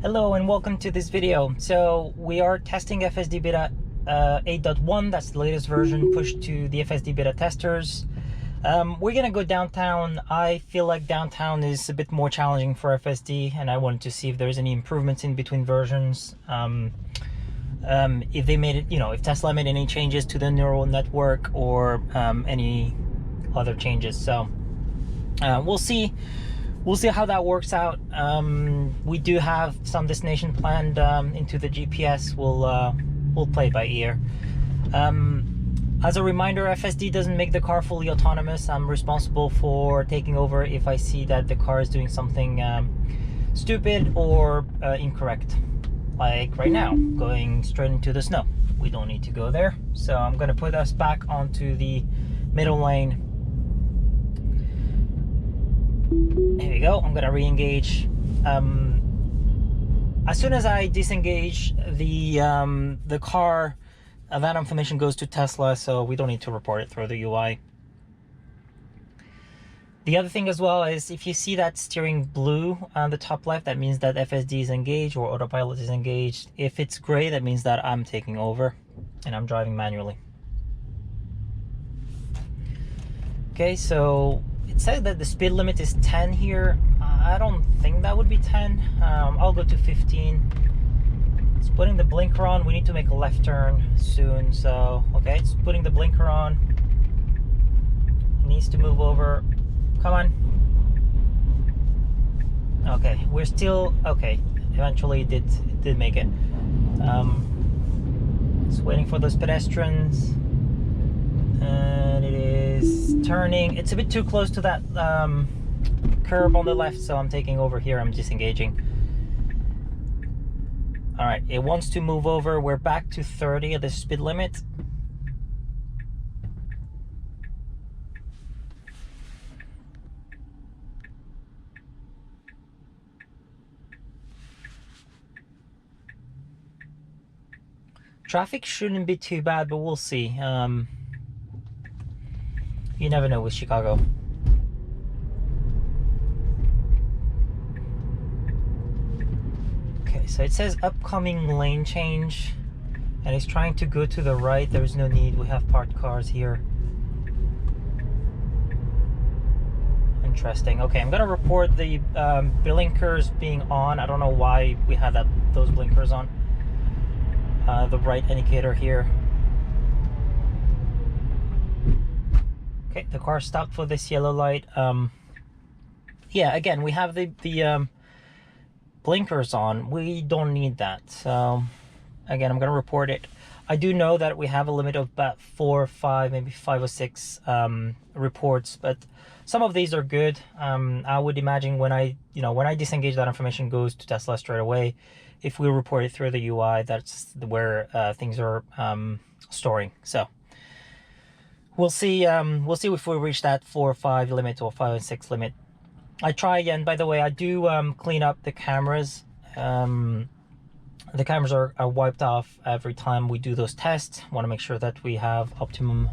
Hello and welcome to this video. So we are testing FSD Beta 8.1. That's the latest version pushed to the FSD Beta testers. We're gonna go downtown. I feel like downtown is a bit more challenging for FSD, and I wanted to see if there's any improvements in between versions. If they made it, if Tesla made any changes to the neural network or any other changes. So we'll see. We'll see how that works out. We do have some destination planned into the GPS. We'll play by ear. As a reminder, FSD doesn't make the car fully autonomous. I'm responsible for taking over if I see that the car is doing something stupid or incorrect. Like right now, going straight into the snow. We don't need to go there. So I'm gonna put us back onto the middle lane. Here we go. I'm gonna re-engage. As soon as I disengage the car, that information goes to Tesla, so we don't need to report it through the UI. The other thing as well is if you see that steering blue on the top left, that means that FSD is engaged or autopilot is engaged. If it's gray, that means that I'm taking over and I'm driving manually. Okay, so it says that the speed limit is 10 here. I don't think that would be 10. I'll go to 15. It's putting the blinker on. We need to make a left turn soon. So, okay, it's putting the blinker on. It needs to move over. Come on. Okay, we're still, okay. Eventually it did make it. Just waiting for those pedestrians. And it is turning. It's a bit too close to that curb on the left, so I'm taking over here. I'm disengaging. All right, it wants to move over. We're back to 30 at the speed limit. Traffic shouldn't be too bad, but we'll see. You never know with Chicago. Okay, so it says upcoming lane change, and it's trying to go to the right. There's no need. We have parked cars here. Interesting. Okay, I'm gonna report the blinkers being on. I don't know why we had those blinkers on. The right indicator here. Okay, the car stopped for this yellow light. Yeah, again, we have the blinkers on. We don't need that. So, again, I'm going to report it. I do know that we have a limit of about 4 or 5, maybe 5 or 6 reports, but some of these are good. I would imagine when I disengage, that information goes to Tesla straight away. If we report it through the UI, that's where things are storing. So. We'll see if we reach that 4 or 5 limit or 5 and 6 limit. I try again. By the way, I do clean up the cameras. The cameras are wiped off every time we do those tests. Want to make sure that we have optimum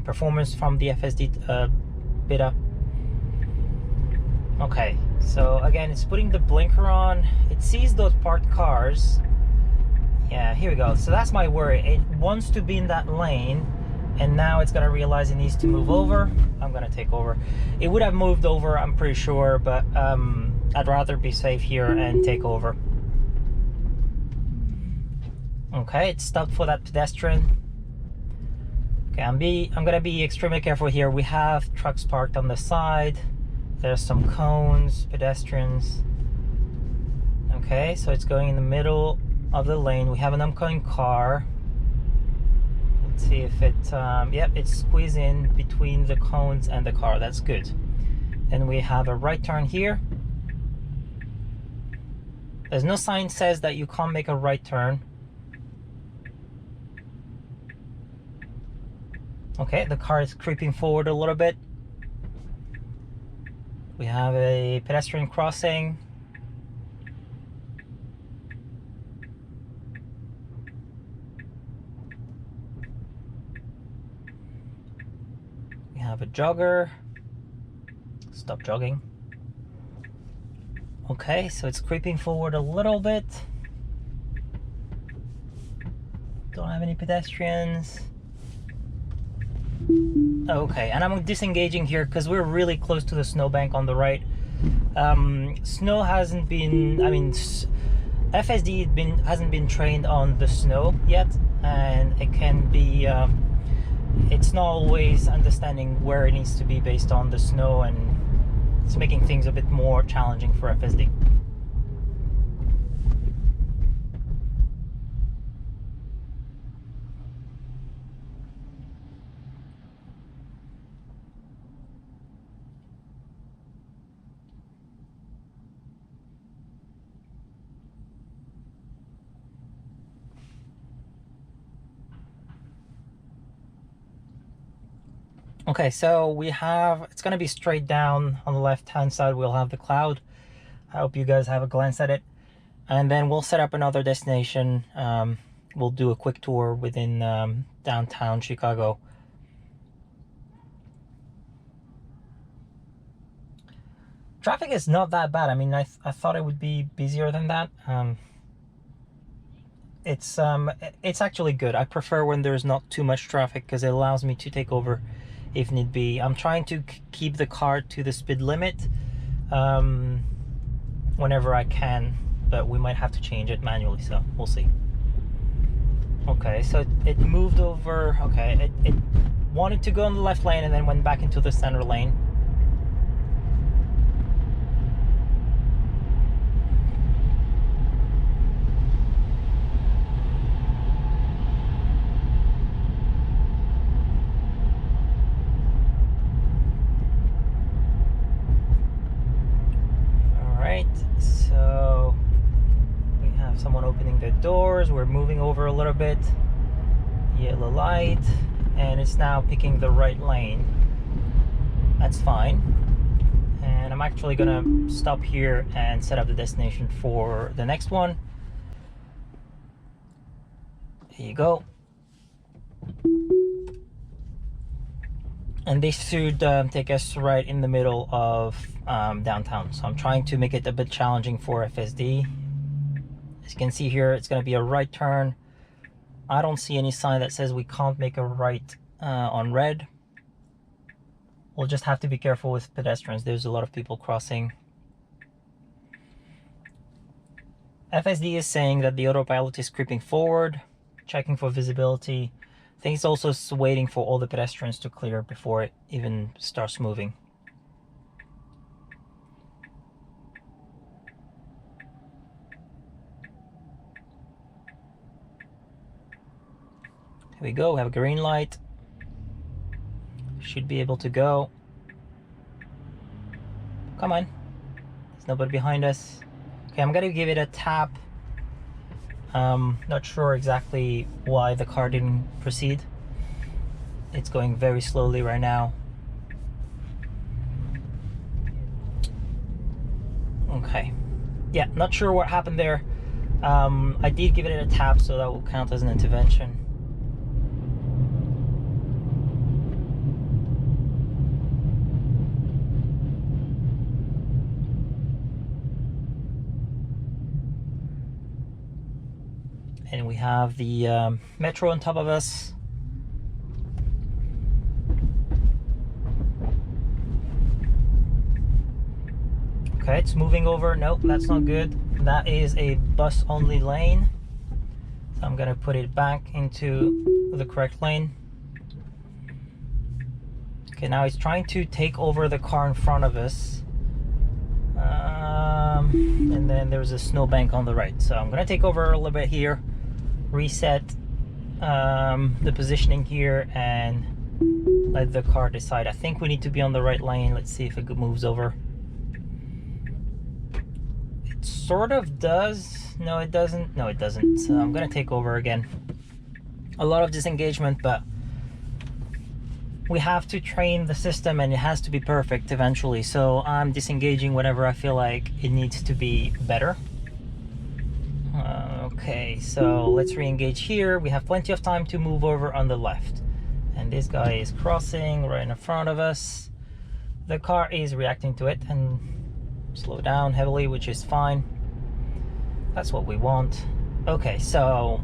performance from the FSD Beta. Okay, so again, it's putting the blinker on. It sees those parked cars. Yeah, here we go. So that's my worry. It wants to be in that lane, and now it's gonna realize it needs to move over. I'm gonna take over. It would have moved over, I'm pretty sure, but I'd rather be safe here and take over. Okay, it stopped for that pedestrian. Okay, I'm gonna be extremely careful here. We have trucks parked on the side. There's some cones, pedestrians. Okay, so it's going in the middle of the lane. We have an oncoming car. See if it yep, it's squeezed in between the cones and the car. That's good. Then we have a right turn here. There's no sign says that you can't make a right turn. Okay, the car is creeping forward a little bit. We have a pedestrian crossing. Have a jogger. Stop jogging. Okay, so it's creeping forward a little bit. Don't have any pedestrians. Okay, and I'm disengaging here because we're really close to the snowbank on the right. Snow hasn't been, I mean, FSD hasn't been trained on the snow yet, and it can be, it's not always understanding where it needs to be based on the snow, and it's making things a bit more challenging for FSD. Okay, so we have, it's going to be straight down on the left hand side. We'll have the cloud. I hope you guys have a glance at it. And then we'll set up another destination. We'll do a quick tour within downtown Chicago. Traffic is not that bad. I mean, I thought it would be busier than that. It's actually good. I prefer when there's not too much traffic because it allows me to take over if need be. I'm trying to keep the car to the speed limit whenever I can, but we might have to change it manually, so we'll see. Okay, so it moved over. Okay, it wanted to go on the left lane and then went back into the center lane. So we have someone opening the doors. We're moving over a little bit. Yellow light, and it's now picking the right lane. That's fine. And I'm actually gonna stop here and set up the destination for the next one. Here you go. And this should take us right in the middle of downtown. So I'm trying to make it a bit challenging for FSD. As you can see here, it's going to be a right turn. I don't see any sign that says we can't make a right on red. We'll just have to be careful with pedestrians. There's a lot of people crossing. FSD is saying that the autopilot is creeping forward, checking for visibility. I think it's also waiting for all the pedestrians to clear before it even starts moving. Here we go, we have a green light. Should be able to go. Come on. There's nobody behind us. Okay, I'm gonna give it a tap. Not sure exactly why the car didn't proceed. It's going very slowly right now. Okay. Yeah, not sure what happened there. I did give it a tap, so that will count as an intervention. And we have the metro on top of us. Okay, it's moving over. Nope, that's not good. That is a bus only lane. So I'm gonna put it back into the correct lane. Okay, now it's trying to take over the car in front of us. And then there's a snowbank on the right. So I'm gonna take over a little bit here, reset the positioning here, and let the car decide. I think we need to be on the right lane. Let's see if it moves over. It sort of does. No, it doesn't. No, it doesn't. So I'm gonna take over again. A lot of disengagement, but we have to train the system and it has to be perfect eventually. So I'm disengaging whenever I feel like it needs to be better. Okay, so let's re-engage here. We have plenty of time to move over on the left. And this guy is crossing right in front of us. The car is reacting to it and slow down heavily, which is fine. That's what we want. Okay, so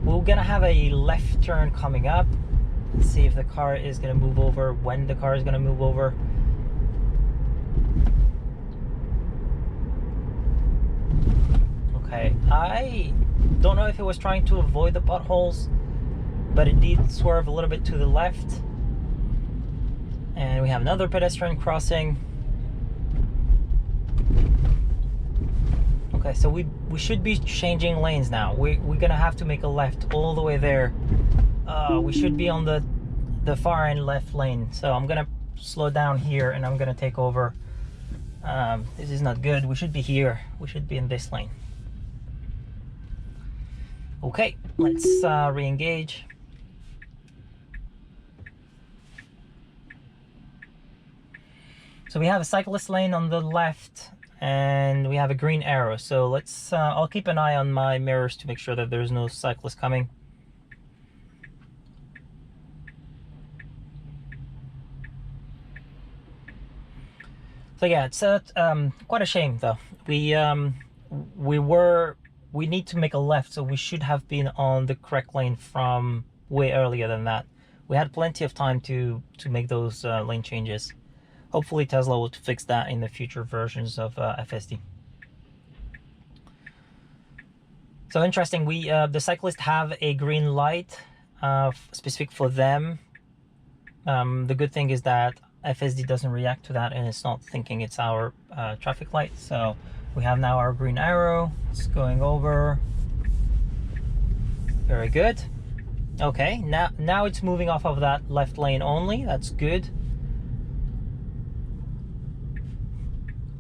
we're gonna have a left turn coming up. Let's see if the car is gonna move over, when the car is gonna move over. Okay, I don't know if it was trying to avoid the potholes, but it did swerve a little bit to the left. And we have another pedestrian crossing. Okay, so we should be changing lanes now. We're gonna have to make a left all the way there. We should be on the far end left lane. So I'm gonna slow down here and I'm gonna take over. This is not good. We should be here. We should be in this lane. Okay, let's re-engage. So we have a cyclist lane on the left and we have a green arrow. So let's, I'll keep an eye on my mirrors to make sure that there's no cyclist coming. So yeah, it's quite a shame though. We need to make a left, so we should have been on the correct lane from way earlier than that. We had plenty of time to make those lane changes. Hopefully Tesla will fix that in the future versions of FSD. So interesting, the cyclists have a green light specific for them. The good thing is that FSD doesn't react to that and it's not thinking it's our traffic light. So we have now our green arrow. It's going over. Very good. Okay, now it's moving off of that left lane only. That's good.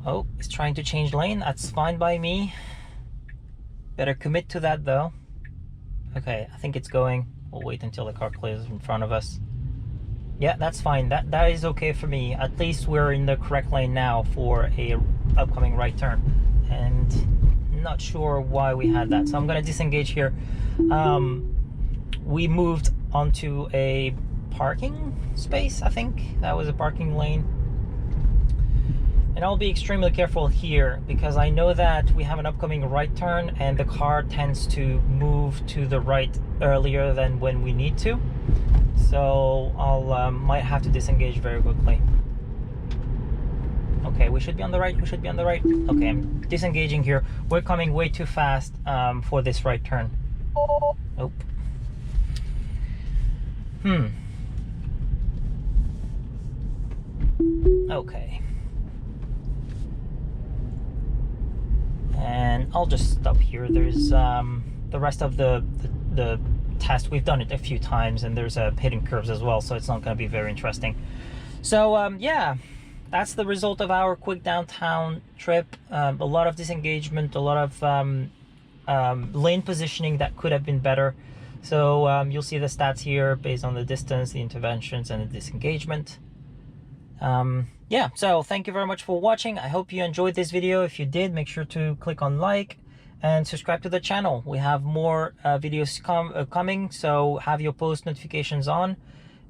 Oh, it's trying to change lane. That's fine by me. Better commit to that though. Okay, I think it's going. We'll wait until the car clears in front of us. Yeah, that's fine. That is okay for me. At least we're in the correct lane now for a upcoming right turn. And not sure why we had that. So I'm gonna disengage here. We moved onto a parking space, I think. That was a parking lane. And I'll be extremely careful here because I know that we have an upcoming right turn and the car tends to move to the right earlier than when we need to. So I'll might have to disengage very quickly. Okay, we should be on the right. We should be on the right. Okay, I'm disengaging here. We're coming way too fast for this right turn. Nope. Okay. And I'll just stop here. There's the rest of the test. We've done it a few times and there's hidden curves as well, so it's not going to be very interesting. So yeah, that's the result of our quick downtown trip. A lot of disengagement, a lot of lane positioning that could have been better. So you'll see the stats here based on the distance, the interventions, and the disengagement. Yeah, so thank you very much for watching. I hope you enjoyed this video. If you did, make sure to click on like and subscribe to the channel. We have more videos coming, so have your post notifications on,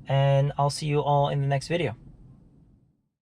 and I'll see you all in the next video.